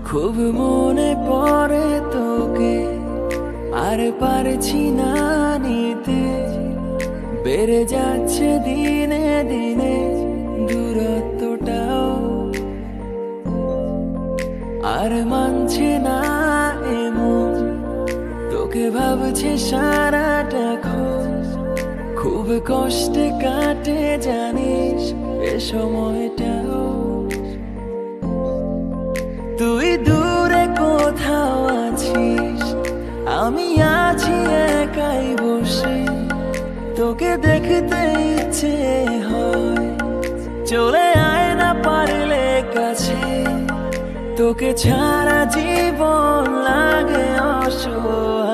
খুব মনে পড়ে তোকে, আর পারছি না নিতে। বেড়ে যাচ্ছে দিনে দিনে দূরত্বটাও, আর মানছে না এমন। তোকে ভাবছে সারাটাক্ষণ, খুব কষ্টে কাটে জানিস এ সময়টাও। তুই দূরে কোথাও আছিস, আমি আছি একাই বসে। তোকে দেখতে ইচ্ছে হয়, চলে আয় না পারলে কাছে। তোকে ছাড়া জীবন লাগে অসহায়।